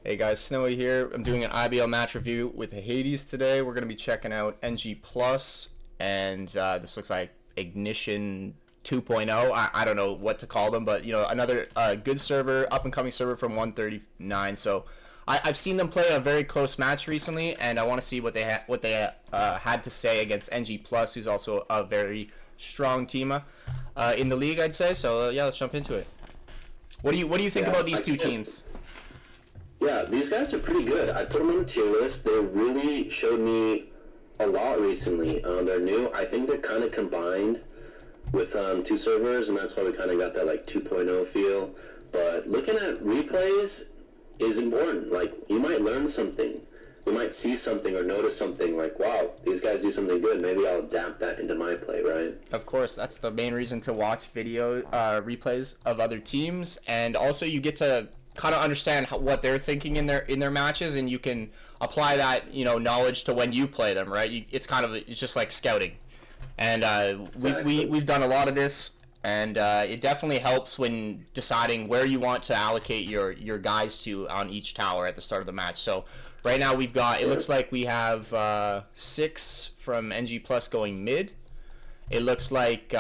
Hey guys, Snowe here. I'm doing an IBL match review with Hades today. We're going to be checking out NG Plus, and this looks like Ignition 2.0. I don't know what to call them, but you know, another good server, up and coming server from 139. So I've seen them play a very close match recently, and I want to see what they had to say against NG Plus, who's also a very strong team in the league, I'd say. So yeah, let's jump into it. What do you think about these two teams? Yeah, these guys are pretty good. I put them on the tier list. They really showed me a lot recently. They're new. I think they're kind of combined with two servers, and that's why we kind of got that like 2.0 feel. But looking at replays is important. Like, you might learn something. You might see something or notice something like, wow, these guys do something good. Maybe I'll adapt that into my play, right? Of course, that's the main reason to watch video replays of other teams, and also you get to kind of understand what they're thinking in their matches, and you can apply that, you know, knowledge to when you play them, right? It's just like scouting, and Exactly. we've done a lot of this, and it definitely helps when deciding where you want to allocate your guys to on each tower at the start of the match. So right now we've got, it looks like we have 6 from NG Plus going mid. It looks like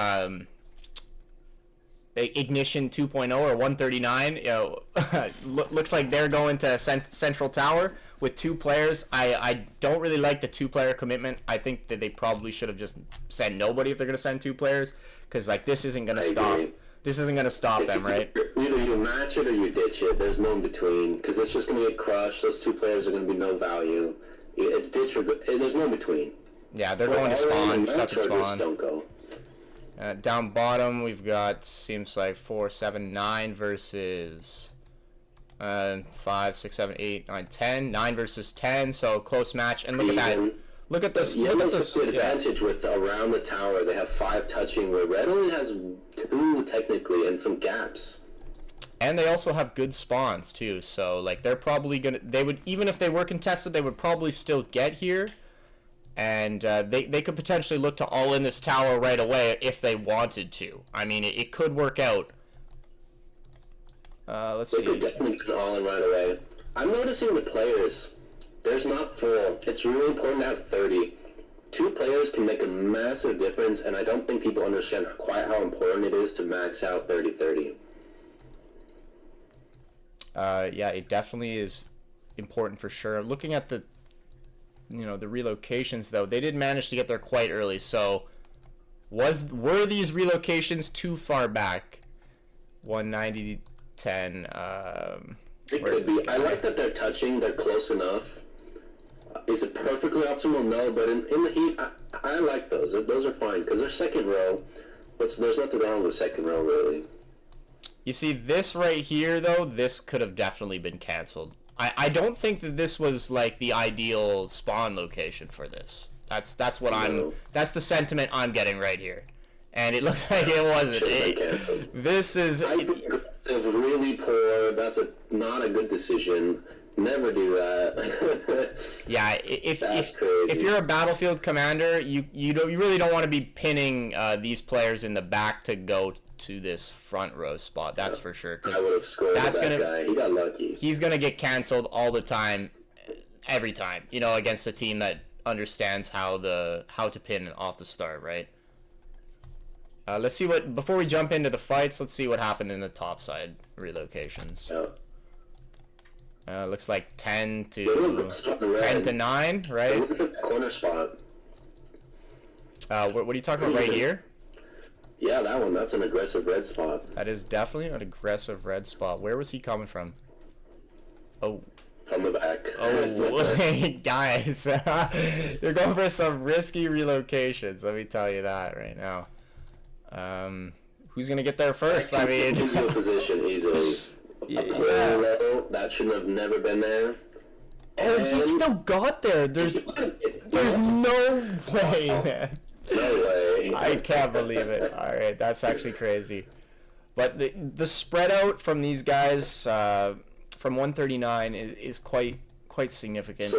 Ignition 2.0 or 139, you know, looks like they're going to central tower with 2 players. I don't really like the 2-player commitment. I think that they probably should have just sent nobody if they're going to send 2 players, because like this isn't going to stop. This isn't going to stop them, right? Either you match it or you ditch it. There's no in between, because it's just going to get crushed. Those 2 players are going to be no value. It's ditch or good. There's no in between. Yeah, they're going to spawn, stuck at spawn. Don't go. Down bottom, we've got, seems like 4, 7, 9 versus 5, 6, 7, 8, 9, 10. 9 versus 10, so close match. And look at that. Look at this. Look at this. The advantage with around the tower, they have 5 touching, where red only has 2 technically, and some gaps. And they also have good spawns too. So like they're probably gonna. They would, even if they were contested, they would probably still get here. And they could potentially look to all in this tower right away if they wanted to. I mean, it could work out. Let's see. They could definitely get all in right away. I'm noticing the players, there's not full. It's really important to have 30. 2 players can make a massive difference, and I don't think people understand quite how important it is to max out 30-30. Yeah, it definitely is important for sure. Looking at the, you know, the relocations though, they did manage to get there quite early. So were these relocations too far back? 190, 10. It could be. I like that they're touching. They're close enough. Is it perfectly optimal? No, but in the heat, I like those. Those are fine because they're second row. There's nothing wrong with second row, really. You see, this right here though, this could have definitely been canceled. I don't think that this was like the ideal spawn location for this. That's what that's the sentiment I'm getting right here, and it looks like it wasn't. This is really poor. That's not a good decision. Never do that. Yeah, if you're a battlefield commander, you really don't want to be pinning these players in the back to go to this front row spot. That's for sure. Cause I would have scored that guy. He got lucky. He's gonna get canceled all the time, every time. You know, against a team that understands how to pin off the start, right? Let's see what, before we jump into the fights, let's see what happened in the top side relocations. Yeah. Looks like 10 to 9, right? Corner spot. What are you talking about right here? Yeah, that one. That's an aggressive red spot. That is definitely an aggressive red spot. Where was he coming from? Oh. From the back. Oh, guys. You're going for some risky relocations. Let me tell you that right now. Who's going to get there first? I mean... Easy position, easily. Yeah. A player level, that shouldn't have never been there. Oh, he still got there. There's... There's no way, man. No way. I can't believe it. All right, that's actually crazy. But the spread out from these guys from 139 is quite significant.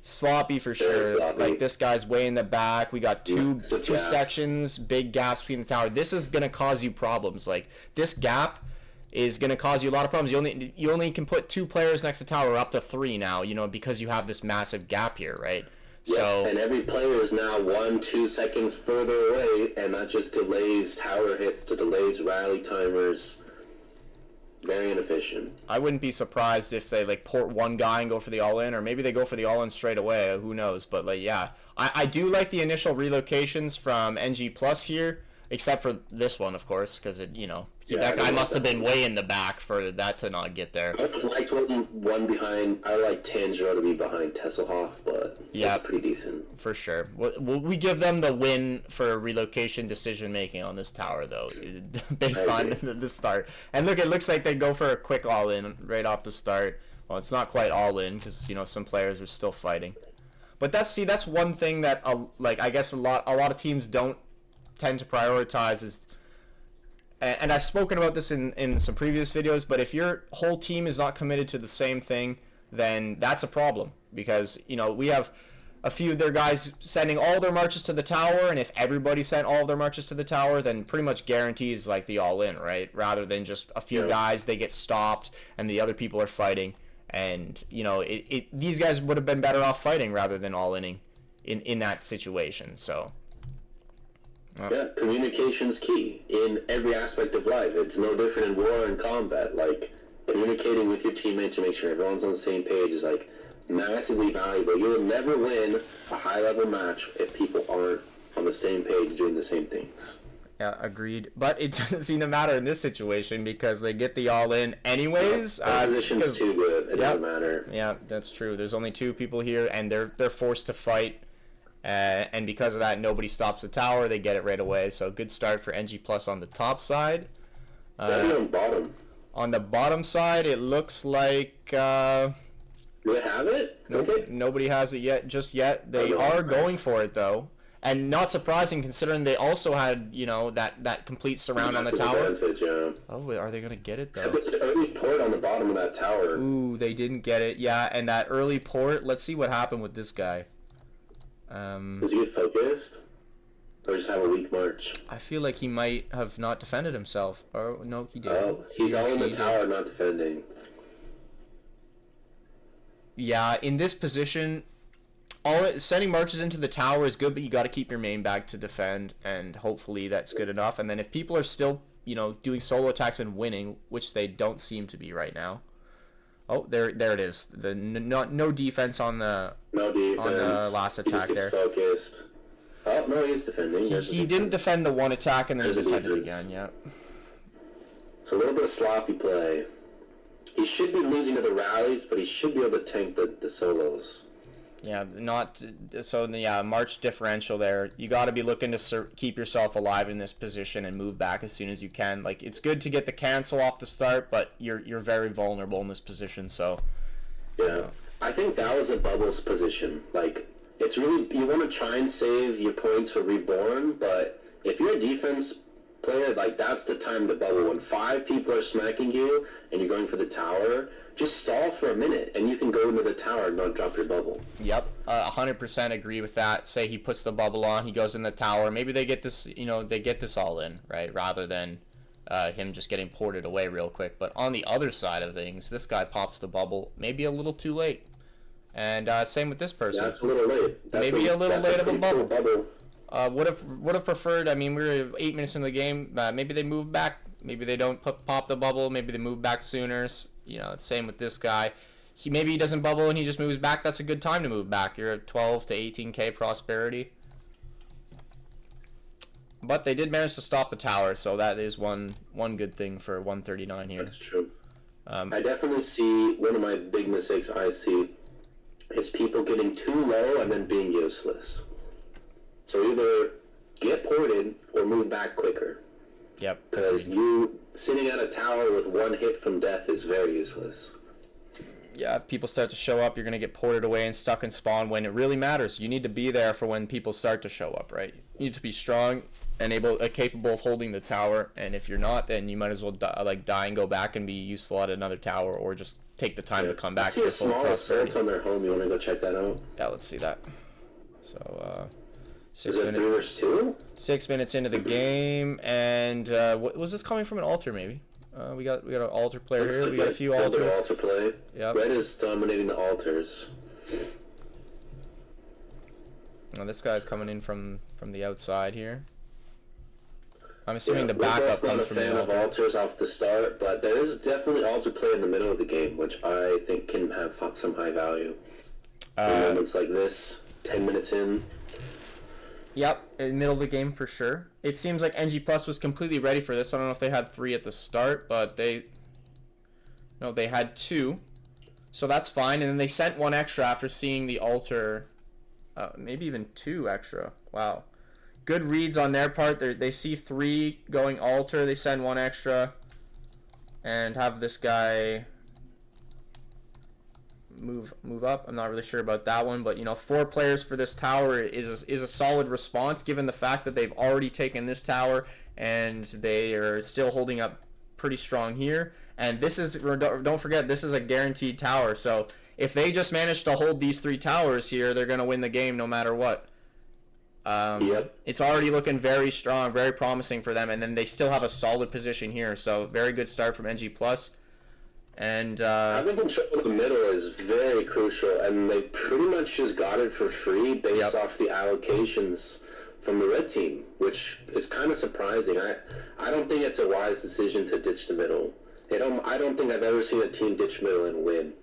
Sloppy for sure. Sloppy. Like this guy's way in the back. We got two sections, big gaps between the tower. This is gonna cause you problems. Like this gap is gonna cause you a lot of problems. You only can put 2 players next to tower, up to 3 now. You know, because you have this massive gap here, right? Yeah, so and every player is now 1-2 seconds further away, and that just delays tower hits, to delays rally timers. Very inefficient. I wouldn't be surprised if they like port one guy and go for the all-in, or maybe they go for the all-in straight away. Who knows? But like, yeah, I do like the initial relocations from NG Plus here, except for this one, of course, because it, you know, that guy must have been way in the back for that to not get there. I would have liked one behind. I like Tanjiro to be behind Tesselhoff, but yeah, it's pretty decent for sure. We give them the win for relocation decision making on this tower, though, based on the start. And look, it looks like they go for a quick all in right off the start. Well, it's not quite all in because you know some players are still fighting. But that's one thing that like I guess a lot of teams don't tend to prioritize is. And I've spoken about this in some previous videos, but if your whole team is not committed to the same thing, then that's a problem. Because, you know, we have a few of their guys sending all their marches to the tower, and if everybody sent all of their marches to the tower, then pretty much guarantees, like, the all-in, right? Rather than just a few guys, they get stopped, and the other people are fighting. And, you know, these guys would have been better off fighting rather than all-inning in that situation, so... Yeah, communication's key in every aspect of life. It's no different in war and combat. Like, communicating with your teammates to make sure everyone's on the same page is, like, massively valuable. You will never win a high-level match if people aren't on the same page doing the same things. Yeah, agreed. But it doesn't seem to matter in this situation because they get the all-in anyways. The position's too good. It doesn't matter. Yeah, that's true. There's only 2 people here, and they're forced to fight. And because of that, nobody stops the tower. They get it right away. So good start for NG Plus on the top side. On bottom. On the bottom side, it looks like... Do they have it? Okay. Nobody has it yet, just yet. They are going for it, though. And not surprising, considering they also had, you know, that complete surround on the tower. Advantage, yeah. Oh, are they going to get it, though? Except it's an early port on the bottom of that tower. Ooh, they didn't get it. Yeah, and that early port, let's see what happened with this guy. Does he get focused? Or just have a weak march? I feel like he might have not defended himself. Oh, no, he did. Oh, he's all in the tower, not defending. Yeah, in this position, sending marches into the tower is good, but you got to keep your main back to defend, and hopefully that's good enough. And then if people are still, you know, doing solo attacks and winning, which they don't seem to be right now. Oh, there it is. The no defense on the last attack there. Focused. Oh no, he's defending. He didn't defend the one attack and then defended again. Yeah. So a little bit of sloppy play. He should be losing to the rallies, but he should be able to tank the solos. Yeah, March differential there. You got to be looking to keep yourself alive in this position and move back as soon as you can. Like, it's good to get the cancel off the start, but you're very vulnerable in this position. So yeah, I think that was a Bubbles position. Like, it's really, you want to try and save your points for Reborn, but if you're a defense player, like, that's the time to bubble. When 5 people are smacking you and you're going for the tower, just stall for a minute and you can go into the tower and not drop your bubble. Yep, 100% agree with that. Say he puts the bubble on, he goes in the tower. Maybe they get this, you know, they get this all in, right? Rather than him just getting ported away real quick. But on the other side of things, this guy pops the bubble maybe a little too late. And same with this person. That's a little late. Maybe a little late of a bubble. Would have preferred. I mean, we were 8 minutes in the game. Maybe they move back. Maybe they don't pop the bubble. Maybe they move back sooner. You know, same with this guy. Maybe he doesn't bubble and he just moves back. That's a good time to move back. You're at 12 to 18k prosperity. But they did manage to stop the tower, so that is one good thing for 139 here. That's true. I definitely see one of my big mistakes I see is people getting too low and then being useless. So either get ported or move back quicker. Yep. Because you sitting at a tower with 1 hit from death is very useless. Yeah, if people start to show up, you're going to get ported away and stuck in spawn when it really matters. You need to be there for when people start to show up, right? You need to be strong and capable of holding the tower, and if you're not, then you might as well die and go back and be useful at another tower, or just take the time to come back to your full prosperity. I see a small assault on their home. You want to go check that out? Yeah, let's see that. So, 6 Is it minutes. 3 versus 2? 6 minutes into the game, and what was this coming from? An altar, maybe? We got an altar player Looks here. like We got a few altar play. Yep. Red is dominating the altars. Well, this guy's coming in from the outside here. I'm assuming the backup comes from the altar. I'm not a fan of altars off the start, but there is definitely altar play in the middle of the game, which I think can have some high value. Moments like this, 10 minutes in. Yep, in the middle of the game for sure. It seems like NG Plus was completely ready for this. I don't know if they had 3 at the start, but they had 2. So that's fine. And then they sent 1 extra after seeing the altar. Maybe even 2 extra. Wow. Good reads on their part. They see 3 going altar. They send 1 extra. And have this guy move up. I'm not really sure about that one, but 4 players for this tower is a solid response given the fact that they've already taken this tower and they are still holding up pretty strong here. And this is, don't forget, this is a guaranteed tower, so if they just manage to hold these 3 towers here, they're going to win the game no matter what. Yep. It's already looking very strong, very promising for them, and then they still have a solid position here, so very good start from NG Plus. And having control of the middle is very crucial, and they pretty much just got it for free based off the allocations from the red team, which is kind of surprising. I don't think it's a wise decision to ditch the middle. I don't think I've ever seen a team ditch middle and win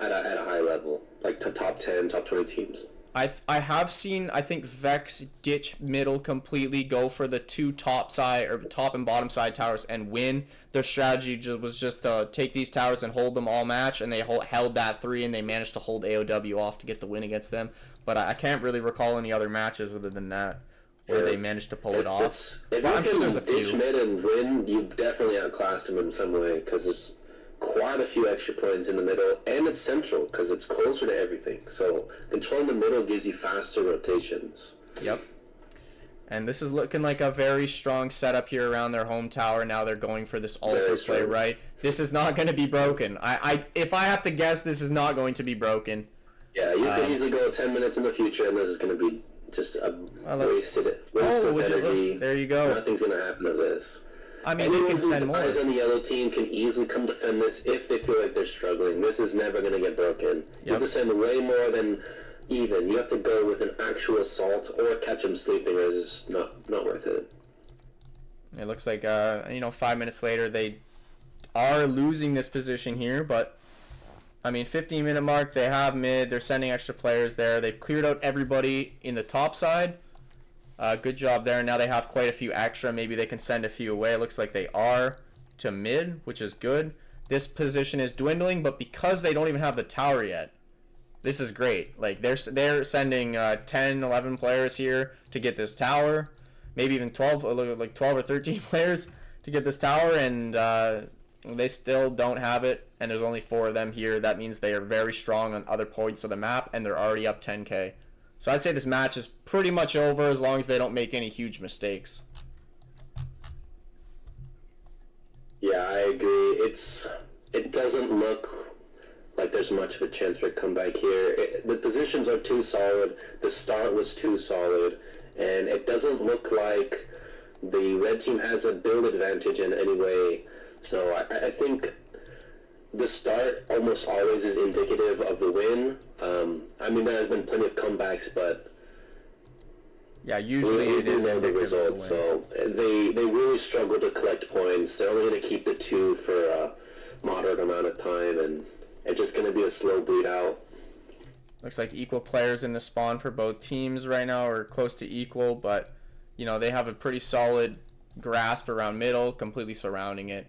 at a high level, like to top 10, top 20 teams. I have seen, I think, Vex ditch middle completely, go for the 2 top and bottom side towers and win. Their strategy was just to take these towers and hold them all match, and they held that 3, and they managed to hold AOW off to get the win against them. But I can't really recall any other matches other than that where they managed to pull it off. If I'm you sure there's a can ditch few. mid and win, you definitely outclassed them in some way, because there's quite a few extra points in the middle, and it's central because it's closer to everything. So controlling the middle gives you faster rotations. Yep. And this is looking like a very strong setup here around their home tower. Now they're going for this altar play, right? This is not going to be broken. If I have to guess, this is not going to be broken. Yeah, you could easily go 10 minutes in the future, and this is going to be just a waste of energy. There you go. Nothing's going to happen to this. I mean, they can send more. Guys on the yellow team can easily come defend this if they feel like they're struggling. This is never going to get broken. You have to send way more than even. You have to go with an actual assault or catch them sleeping, or it's just not worth it. It looks like 5 minutes later they are losing this position here, but I mean, 15-minute mark, they have mid, they're sending extra players there. They've cleared out everybody in the top side. Good job there. Now they have quite a few extra. Maybe they can send a few away. It looks like they are to mid, which is good. This position is dwindling, but because they don't even have the tower yet, this is great. Like they're sending 10, 11 players here to get this tower. Maybe even 12, like 12 or 13 players to get this tower, and they still don't have it. And there's only 4 of them here. That means they are very strong on other points of the map, and they're already up 10k. So I'd say this match is pretty much over as long as they don't make any huge mistakes. Yeah, I agree. It doesn't look like there's much of a chance for a comeback here. The positions are too solid. The start was too solid. And it doesn't look like the red team has a build advantage in any way. So I think the start almost always is indicative of the win. I mean, there has been plenty of comebacks, but yeah, usually it is the result. So they really struggle to collect points. They're only going to keep the 2 for a moderate amount of time, and it's just going to be a slow bleed out. Looks like equal players in the spawn for both teams right now, or close to equal, but they have a pretty solid grasp around middle, completely surrounding it.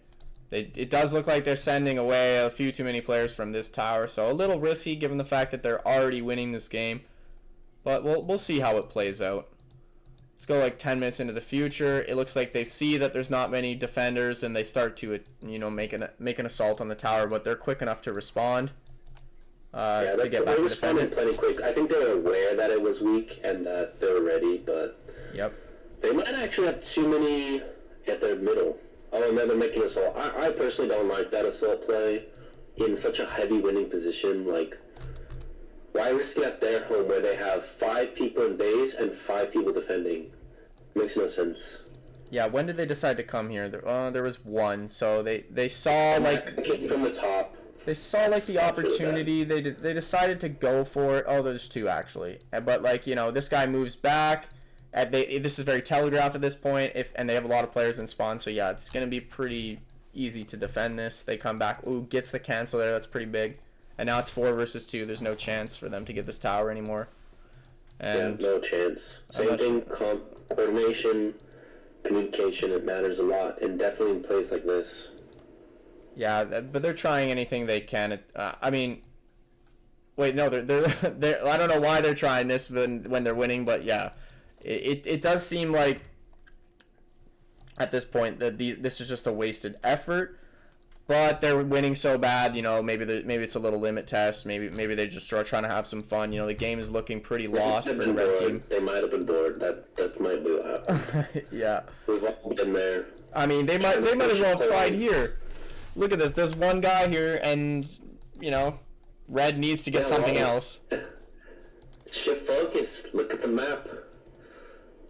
It does look like they're sending away a few too many players from this tower, so a little risky given the fact that they're already winning this game. But we'll see how it plays out. Let's go like 10 minutes into the future. It looks like they see that there's not many defenders, and they start to, make an assault on the tower, but they're quick enough to respond. Yeah, to get back they to defend responded it. plenty quick. I think they were aware that it was weak and that they were ready, but Yep. they might actually have too many at their middle. Oh, and then they're making assault. I personally don't like that assault play in such a heavy winning position. Like, why risk it at their home where they have 5 people in base and 5 people defending? Makes no sense. Yeah, when did they decide to come here? There was one, so they saw like Came from the top. they saw like the That's really opportunity. They decided to go for it. Oh, there's 2 actually, but like this guy moves back. This is very telegraphed at this point. And they have a lot of players in spawn, so yeah, it's gonna be pretty easy to defend this. They come back. Ooh, gets the cancel there. That's pretty big. And now it's 4 versus 2. There's no chance for them to get this tower anymore. And yeah, no chance. Same thing. Coordination, communication. It matters a lot, and definitely in plays like this. yeah, but they're trying anything they can. I mean, wait, no, they're. I don't know why they're trying this when they're winning, but yeah, it does seem like at this point that this is just a wasted effort. But they're winning so bad, maybe it's a little limit test. Maybe they just are trying to have some fun. The game is looking pretty lost for the red team. They might have been bored. That might be what happened. Yeah. We've all been there. I mean, they might as well have tried here. Look at this. There's one guy here, and red needs to get something else. Shift focus. Look at the map.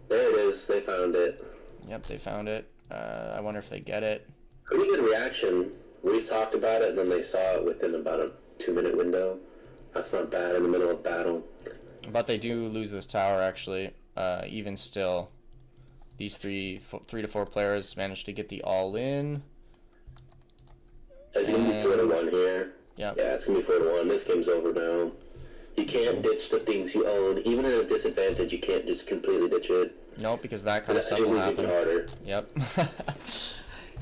There it is. They found it. Yep, they found it. I wonder if they get it. Pretty good reaction. We talked about it, and then they saw it within about a 2-minute window. That's not bad in the middle of battle. But they do lose this tower, actually. Even still, these 3 to 4 players managed to get the all-in. It's going to be 4-1 here. Yeah. Yeah, it's going to be 4-1. This game's over now. You can't ditch the things you own. Even at a disadvantage, you can't just completely ditch it. Nope, because that kind of stuff will happen. Harder. Yep.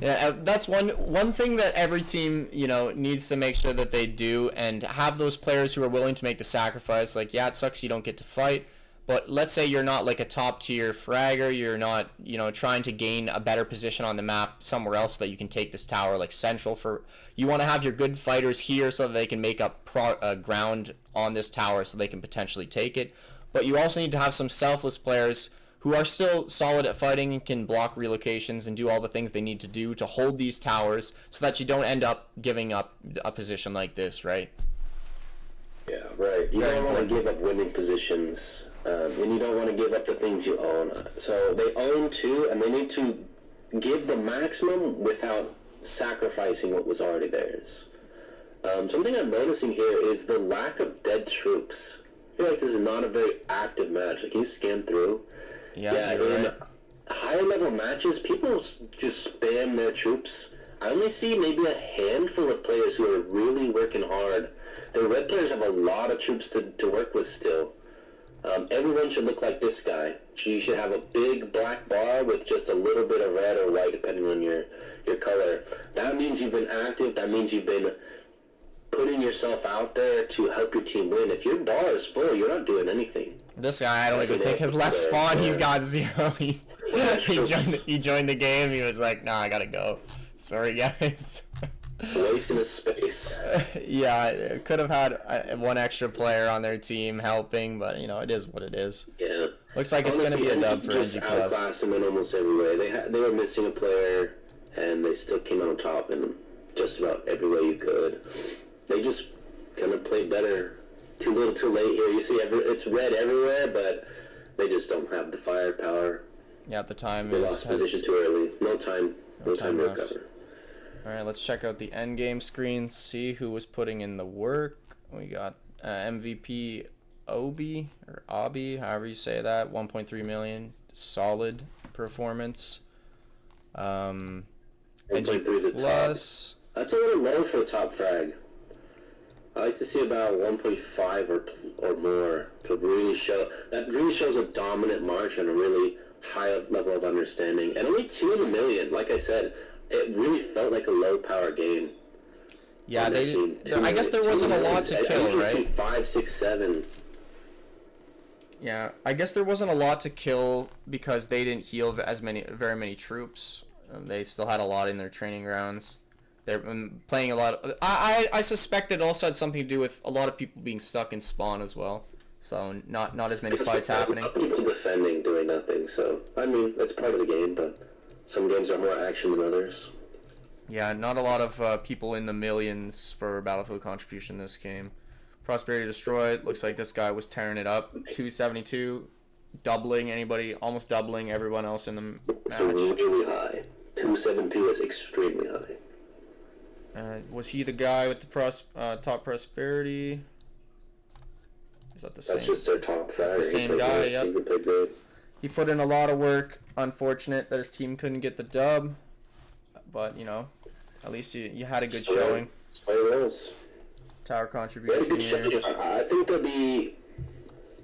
Yeah, that's one thing that every team, needs to make sure that they do, and have those players who are willing to make the sacrifice. Like, yeah, it sucks you don't get to fight, but let's say you're not like a top tier fragger, you're not, trying to gain a better position on the map somewhere else so that you can take this tower like central you want to have your good fighters here so that they can make up ground on this tower so they can potentially take it. But you also need to have some selfless players who are still solid at fighting and can block relocations and do all the things they need to do to hold these towers so that you don't end up giving up a position like this, right? Yeah, right. You don't want to give up winning positions, and you don't want to give up the things you own. So they own too, and they need to give the maximum without sacrificing what was already theirs. Something I'm noticing here is the lack of dead troops. I feel like this is not a very active match. Like, you scan through. Yeah, in right. higher level matches, people just spam their troops. I only see maybe a handful of players who are really working hard. The red players have a lot of troops to work with still. Everyone should look like this guy. You should have a big black bar with just a little bit of red or white, depending on your color. That means you've been active. That means you've been putting yourself out there to help your team win. If your bar is full, you're not doing anything. This guy, I don't even think his left spawn. He's got 0. He joined the game. He was like, "Nah, I gotta go. Sorry, guys." Wasting his space. Yeah, could have had one extra player on their team helping, but it is what it is. Yeah. Looks like it's Honestly, gonna be a dub for just NG Plus. outclassed them in almost every way. They were missing a player, and they still came out on top in just about every way you could. They just kind of played better. Too little, too late here. You see, it's red everywhere, but they just don't have the firepower. Yeah, the time They lost position too early. No time to recover. Alright, let's check out the endgame screen, see who was putting in the work. We got MVP Obi, or Obi, however you say that, 1.3 million. Solid performance. 1.3 NG the Plus. top. That's a little low for a top frag. I like to see about 1.5 or more to really show. That really shows a dominant march and a really high level of understanding. And only 2 in a million. Like I said, it really felt like a low power game. Yeah, I guess there wasn't a lot to kill, right? 5, 6, 7. Yeah, I guess there wasn't a lot to kill because they didn't heal very many troops. They still had a lot in their training grounds. They're playing a lot. I suspect it also had something to do with a lot of people being stuck in spawn as well. So not as many fights happening. People defending, doing nothing. So I mean, it's part of the game, but some games are more action than others. Yeah, not a lot of people in the millions for Battlefield contribution this game. Prosperity destroyed. Looks like this guy was tearing it up. 272, almost doubling everyone else in the match. It's really high. 272 is extremely high. Was he the guy with the top prosperity? Is that the same? That's just their top five. The same guy, yep. He can play good. He put in a lot of work. Unfortunate that his team couldn't get the dub. But, you know, at least you had a good showing. Rolls. Tower contribution here. I think they'll be,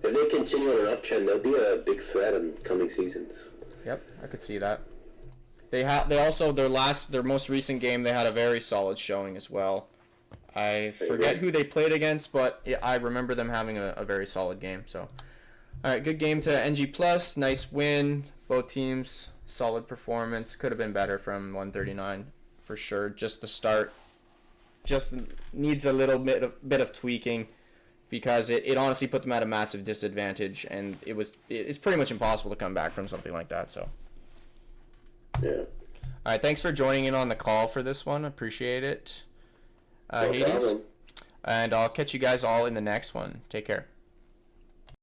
if they continue on an uptrend, they'll be a big threat in coming seasons. Yep, I could see that. They also their most recent game they had a very solid showing as well. I forget who they played against, but I remember them having a very solid game. So, all right, good game to NG Plus. Nice win. Both teams solid performance. Could have been better from 139 for sure. Just the start. Just needs a little bit of tweaking because it honestly put them at a massive disadvantage, and it's pretty much impossible to come back from something like that. So, yeah. All right, thanks for joining in on the call for this one. Appreciate it, Hades, and I'll catch you guys all in the next one. Take care.